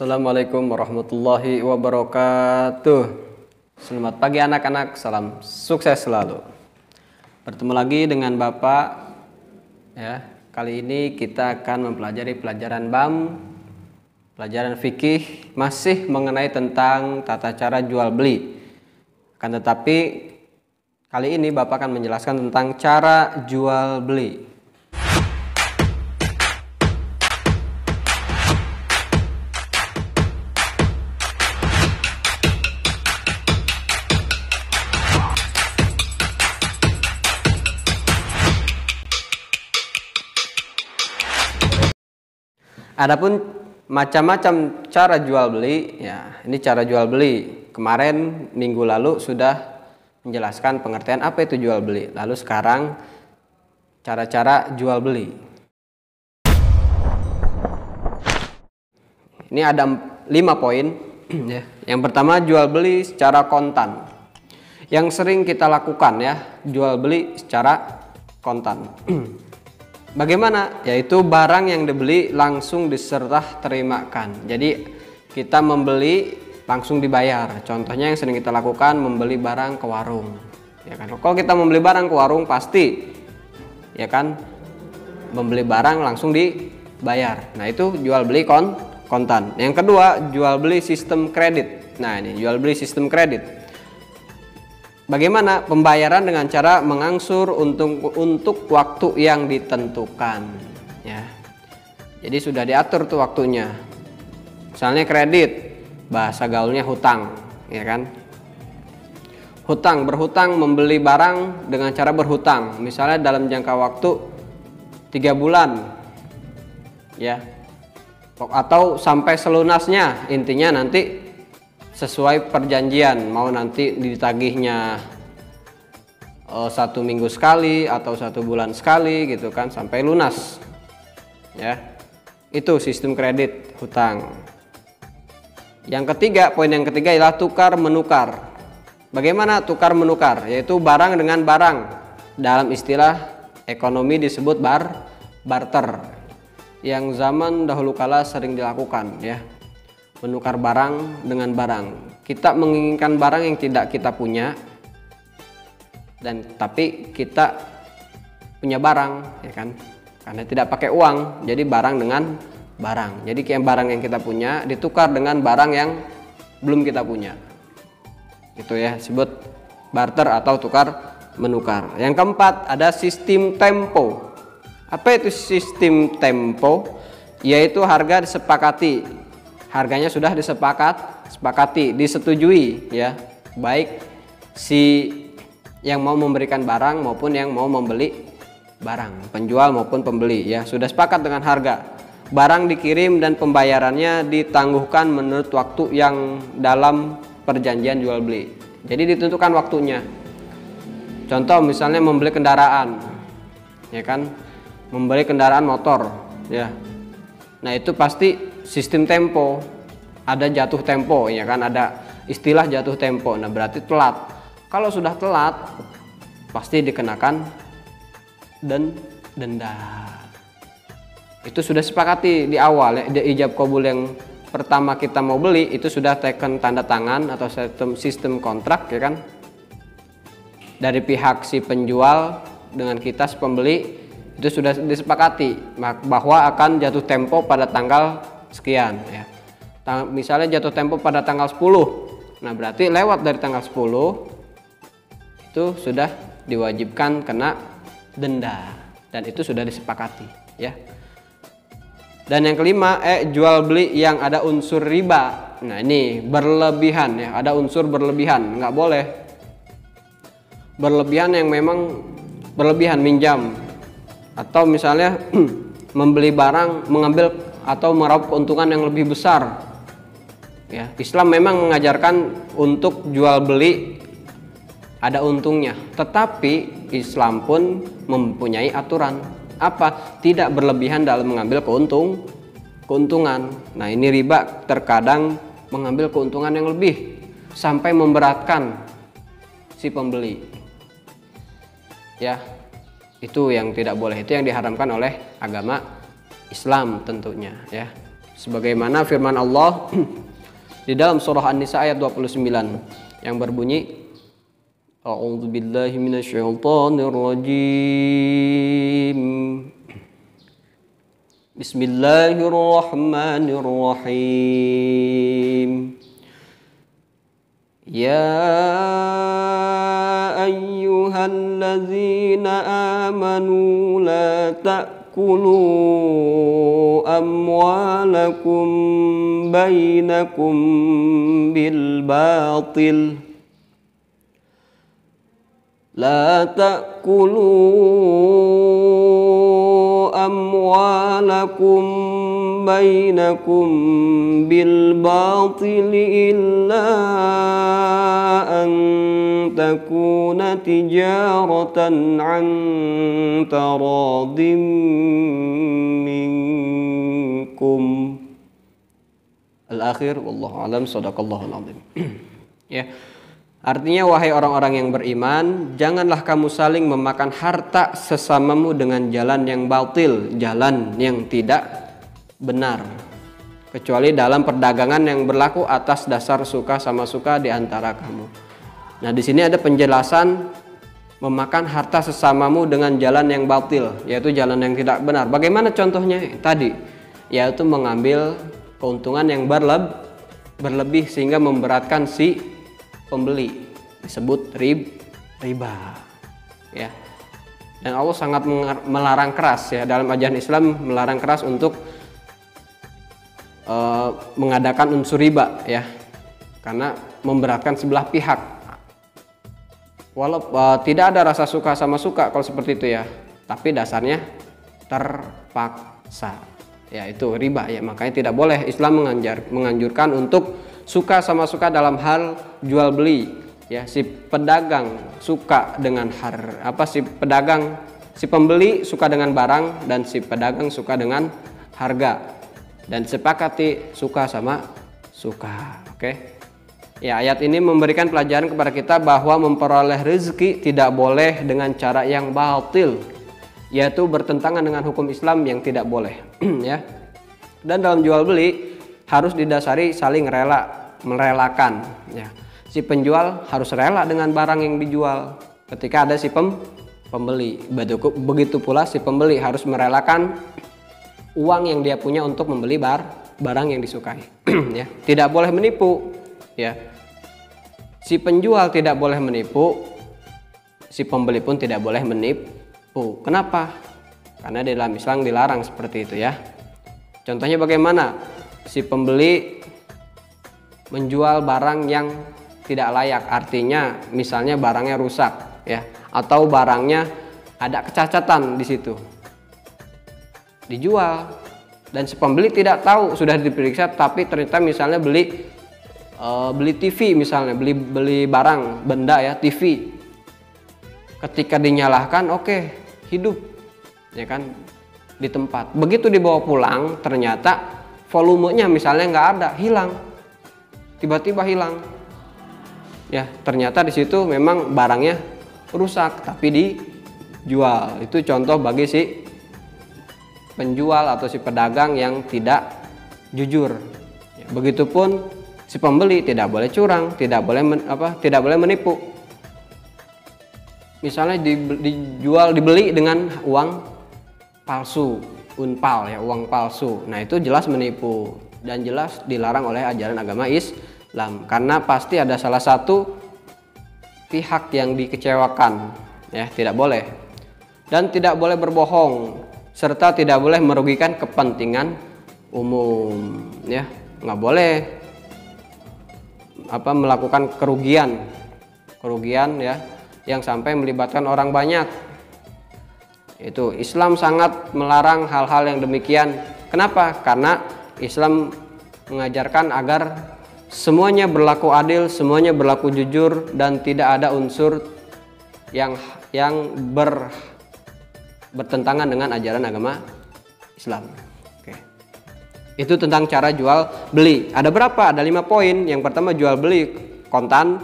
Assalamualaikum warahmatullahi wabarakatuh. Selamat pagi anak-anak, salam sukses selalu. Bertemu lagi dengan Bapak ya. Kali ini kita akan mempelajari pelajaran BAM, pelajaran fikih, masih mengenai tentang tata cara jual beli. Akan tetapi kali ini Bapak akan menjelaskan tentang cara jual beli. Adapun macam-macam cara jual beli, ya ini cara jual beli. Kemarin minggu lalu sudah menjelaskan pengertian apa itu jual beli. Lalu sekarang cara-cara jual beli. Ini ada 5 poin. Ya. Yang pertama jual beli secara kontan. Yang sering kita lakukan ya, jual beli secara kontan. Bagaimana? Yaitu barang yang dibeli langsung diserah terimakan. Jadi kita membeli langsung dibayar. Contohnya yang sering kita lakukan membeli barang ke warung. Ya kan? Kalau kita membeli barang ke warung pasti ya kan membeli barang langsung dibayar. Nah, itu jual beli kontan. Yang kedua, jual beli sistem kredit. Nah, ini jual beli sistem kredit. Bagaimana pembayaran dengan cara mengangsur untuk waktu yang ditentukan ya. Jadi sudah diatur tuh waktunya. Misalnya kredit, bahasa gaulnya hutang, ya kan? Berhutang membeli barang dengan cara berhutang. Misalnya dalam jangka waktu 3 bulan. Ya. Atau sampai selunasnya, intinya nanti sesuai perjanjian, mau nanti ditagihnya 1 minggu sekali atau 1 bulan sekali gitu kan sampai lunas ya. Itu sistem kredit hutang. Yang ketiga, poin yang ketiga ialah tukar menukar. Bagaimana tukar menukar? Yaitu barang dengan barang. Dalam istilah ekonomi disebut barter, yang zaman dahulu kala sering dilakukan ya. Menukar barang dengan barang. Kita menginginkan barang yang tidak kita punya, dan tapi kita punya barang, ya kan? Karena tidak pakai uang, jadi barang dengan barang. Jadi kayak barang yang kita punya ditukar dengan barang yang belum kita punya. Itu ya, disebut barter atau tukar menukar. Yang keempat, ada sistem tempo. Apa itu sistem tempo? Yaitu harga disepakati. Harganya sudah disepakati, disetujui ya, baik si yang mau memberikan barang maupun yang mau membeli barang, penjual maupun pembeli ya, sudah sepakat dengan harga. Barang dikirim dan pembayarannya ditangguhkan menurut waktu yang dalam perjanjian jual beli. Jadi ditentukan waktunya. Contoh misalnya membeli kendaraan, ya kan, membeli kendaraan motor ya. Nah, itu pasti sistem tempo, ada jatuh tempo ya kan, ada istilah jatuh tempo. Nah, berarti telat. Kalau sudah telat pasti dikenakan denda. Itu sudah sepakati di awal ya, di ijab kabul yang pertama kita mau beli itu sudah teken tanda tangan atau sistem kontrak ya kan, dari pihak si penjual dengan kita si pembeli. Itu sudah disepakati bahwa akan jatuh tempo pada tanggal sekian ya. Misalnya jatuh tempo pada tanggal 10. Nah, berarti lewat dari tanggal 10 itu sudah diwajibkan kena denda, dan itu sudah disepakati ya. Dan yang kelima, jual beli yang ada unsur riba. Nah, ini berlebihan ya, ada unsur berlebihan, nggak boleh. Berlebihan yang memang berlebihan, minjam atau misalnya membeli barang, mengambil atau meraup keuntungan yang lebih besar ya. Islam memang mengajarkan untuk jual beli ada untungnya, tetapi Islam pun mempunyai aturan apa? Tidak berlebihan dalam mengambil keuntungan. Nah, ini riba terkadang mengambil keuntungan yang lebih sampai memberatkan si pembeli ya. Itu yang tidak boleh, itu yang diharamkan oleh agama Islam tentunya ya. Sebagaimana firman Allah di dalam surah An-Nisa ayat 29 yang berbunyi, A'udzu billahi minasyaitonir rajim. Bismillahirrahmanirrahim. Ya ayyuhalladzina amanu la ta'kulu amwalakum bainakum bil batil. La ta'kulu amwalakum bainakum bil batili illa an takuna tijaratan an taradim minkum. Al-akhir, wallahu alam, sadaqallahul azim. Ya. Artinya, wahai orang-orang yang beriman, janganlah kamu saling memakan harta sesamamu dengan jalan yang batil, jalan yang tidak benar, kecuali dalam perdagangan yang berlaku atas dasar suka sama suka di antara kamu. Nah, di sini ada penjelasan memakan harta sesamamu dengan jalan yang batil, yaitu jalan yang tidak benar. Bagaimana contohnya tadi? Yaitu mengambil keuntungan yang berlebih sehingga memberatkan si pembeli, disebut riba, ya. Dan Allah sangat melarang keras, ya, dalam ajaran Islam melarang keras untuk mengadakan unsur riba, ya, karena memberatkan sebelah pihak. Walau tidak ada rasa suka sama suka kalau seperti itu, ya, tapi dasarnya terpaksa, ya, itu riba, ya. Makanya tidak boleh Islam menganjurkan untuk suka sama suka dalam hal jual beli, ya. Si pedagang suka dengan si pembeli suka dengan barang dan si pedagang suka dengan harga dan sepakati suka sama suka. Oke. Ya, ayat ini memberikan pelajaran kepada kita bahwa memperoleh rezeki tidak boleh dengan cara yang batil, yaitu bertentangan dengan hukum Islam yang tidak boleh, ya. Dan dalam jual beli harus didasari saling merelakan, ya. Si penjual harus rela dengan barang yang dijual ketika ada si pembeli. Begitu pula si pembeli harus merelakan uang yang dia punya untuk membeli barang yang disukai. Ya, tidak boleh menipu, ya. Si penjual tidak boleh menipu, si pembeli pun tidak boleh menipu. Kenapa? Karena di dalam Islam dilarang seperti itu, ya. Contohnya bagaimana? Si pembeli menjual barang yang tidak layak, artinya misalnya barangnya rusak, ya, atau barangnya ada kecacatan di situ, dijual dan si pembeli tidak tahu, sudah diperiksa tapi ternyata misalnya beli TV, misalnya beli barang benda, ya, TV, ketika dinyalakan oke, hidup, ya kan, di tempat. Begitu dibawa pulang ternyata volumenya misalnya nggak ada, hilang, tiba-tiba hilang, ya, ternyata di situ memang barangnya rusak tapi dijual. Itu contoh bagi si penjual atau si pedagang yang tidak jujur, ya. Begitupun si pembeli tidak boleh curang, tidak boleh menipu. Misalnya dibeli dengan uang palsu, unpal, ya, uang palsu. Nah, itu jelas menipu dan jelas dilarang oleh ajaran agama Islam, karena pasti ada salah satu pihak yang dikecewakan, ya, tidak boleh. Dan tidak boleh berbohong serta tidak boleh merugikan kepentingan umum, ya. Nggak boleh melakukan kerugian, ya, yang sampai melibatkan orang banyak. Itu Islam sangat melarang hal-hal yang demikian. Kenapa? Karena Islam mengajarkan agar semuanya berlaku adil, semuanya berlaku jujur, dan tidak ada unsur yang bertentangan dengan ajaran agama Islam. Oke. Itu tentang cara jual beli. Ada berapa? Ada 5 poin. Yang pertama jual beli kontan,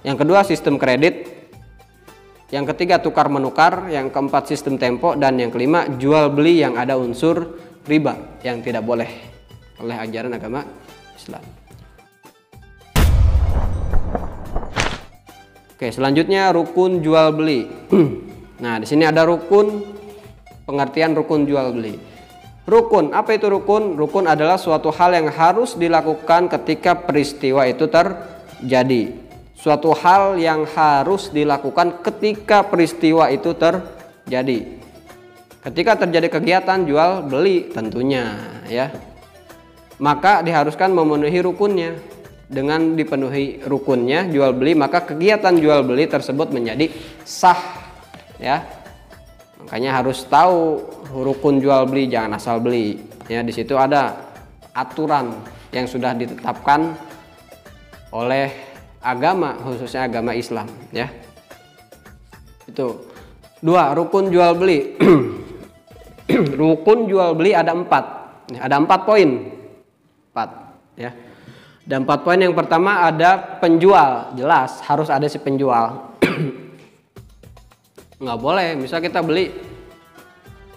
yang kedua sistem kredit, yang ketiga tukar menukar, yang keempat sistem tempo, dan yang kelima jual beli yang ada unsur riba yang tidak boleh. oleh ajaran agama Islam. Oke, selanjutnya rukun jual beli. Nah, di sini ada rukun, pengertian rukun jual beli. Rukun, apa itu rukun? Rukun adalah suatu hal yang harus dilakukan ketika peristiwa itu terjadi. Suatu hal yang harus dilakukan ketika peristiwa itu terjadi. Ketika terjadi kegiatan jual beli tentunya ya. Maka diharuskan memenuhi rukunnya. Dengan dipenuhi rukunnya jual beli, maka kegiatan jual beli tersebut menjadi sah ya. Makanya harus tahu rukun jual beli, jangan asal beli ya. Di situ ada aturan yang sudah ditetapkan oleh agama, khususnya agama Islam ya. Itu 2, rukun jual beli. Rukun jual beli ada 4. Ada 4 poin. 4 ya. Dan 4 poin, yang pertama ada penjual, jelas harus ada si penjual. Nggak boleh misal kita beli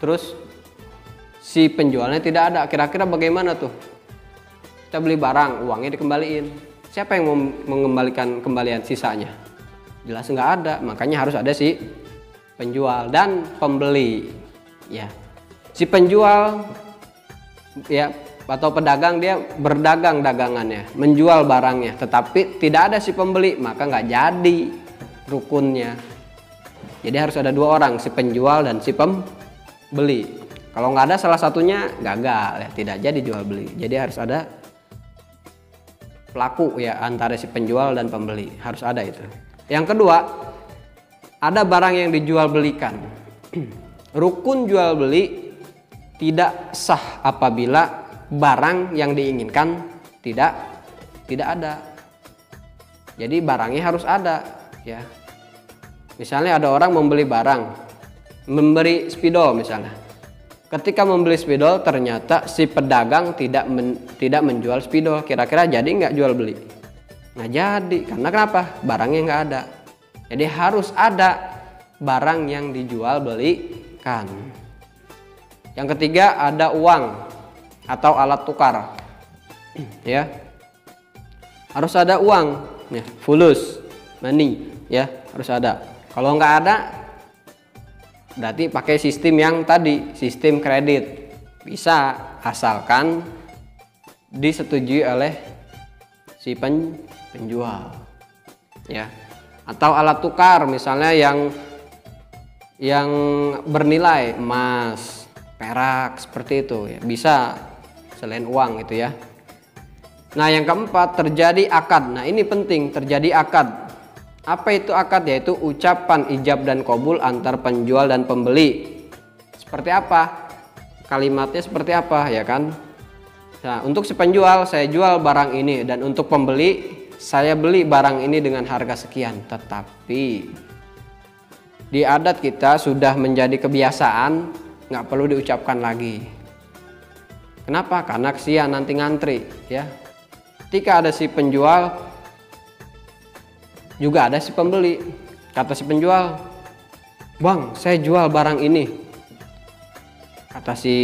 terus si penjualnya tidak ada, kira-kira bagaimana tuh? Kita beli barang, uangnya dikembaliin, siapa yang mau mengembalikan kembalian sisanya? Jelas nggak ada, makanya harus ada si penjual dan pembeli ya. Si penjual ya atau pedagang, dia berdagang dagangannya, menjual barangnya, tetapi tidak ada si pembeli, maka nggak jadi rukunnya. Jadi harus ada 2 orang, si penjual dan si pembeli. Kalau nggak ada salah satunya, gagal ya, tidak jadi jual beli. Jadi harus ada pelaku ya, antara si penjual dan pembeli, harus ada itu. Yang kedua, ada barang yang dijual belikan. Rukun jual beli tidak sah apabila barang yang diinginkan tidak ada. Jadi barangnya harus ada ya. Misalnya ada orang membeli barang, memberi spidol misalnya. Ketika membeli spidol ternyata si pedagang tidak menjual spidol, kira-kira jadi nggak jual beli? Nggak jadi, karena kenapa? Barangnya nggak ada. Jadi harus ada barang yang dijual belikan. Yang ketiga ada uang atau alat tukar ya, harus ada uang ya, fulus, money ya, harus ada. Kalau nggak ada berarti pakai sistem yang tadi, sistem kredit, bisa asalkan disetujui oleh si penjual ya. Atau alat tukar misalnya yang bernilai emas, perak, seperti itu ya, bisa selain uang itu ya. Nah yang keempat, terjadi akad. Nah ini penting, terjadi akad. Apa itu akad? Yaitu ucapan ijab dan qabul antar penjual dan pembeli. Seperti apa? Kalimatnya seperti apa ya kan? Nah untuk si penjual, saya jual barang ini, dan untuk pembeli, saya beli barang ini dengan harga sekian. Tetapi di adat kita sudah menjadi kebiasaan, nggak perlu diucapkan lagi. Kenapa? Karena kesian nanti ngantri ya. Ketika ada si penjual juga ada si pembeli. Kata si penjual, "Bang, saya jual barang ini." Kata si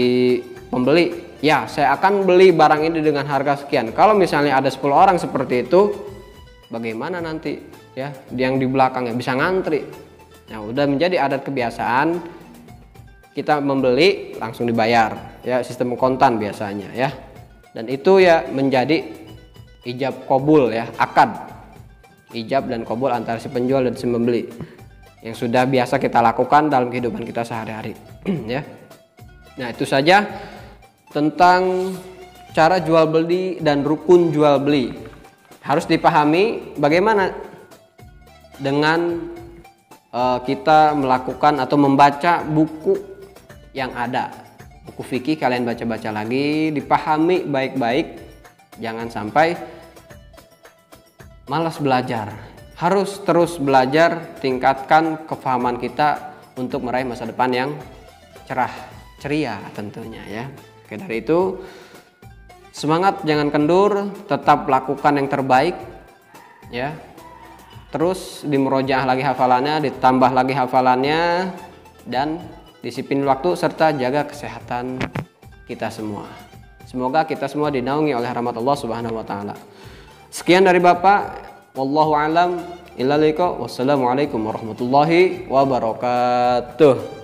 pembeli, "Ya, saya akan beli barang ini dengan harga sekian." Kalau misalnya ada 10 orang seperti itu, bagaimana nanti ya? Yang di belakangnya bisa ngantri. Nah, udah menjadi adat kebiasaan, kita membeli langsung dibayar ya, sistem kontan biasanya ya. Dan itu ya menjadi ijab qabul ya, akad ijab dan qabul antara si penjual dan si pembeli yang sudah biasa kita lakukan dalam kehidupan kita sehari-hari ya. Nah itu saja tentang cara jual beli dan rukun jual beli. Harus dipahami bagaimana dengan kita melakukan atau membaca buku yang ada, buku fikih, kalian baca-baca lagi, dipahami baik-baik, jangan sampai malas belajar. Harus terus belajar, tingkatkan kefahaman kita untuk meraih masa depan yang cerah, ceria tentunya ya. Oke, dari itu semangat, jangan kendur, tetap lakukan yang terbaik ya. Terus dimurojaah lagi hafalannya, ditambah lagi hafalannya, dan disiplin waktu serta jaga kesehatan kita semua. Semoga kita semua dinaungi oleh rahmat Allah Subhanahu wa taala. Sekian dari Bapak, wallahu alam, illa liqa, wassalamualaikum warahmatullahi wabarakatuh.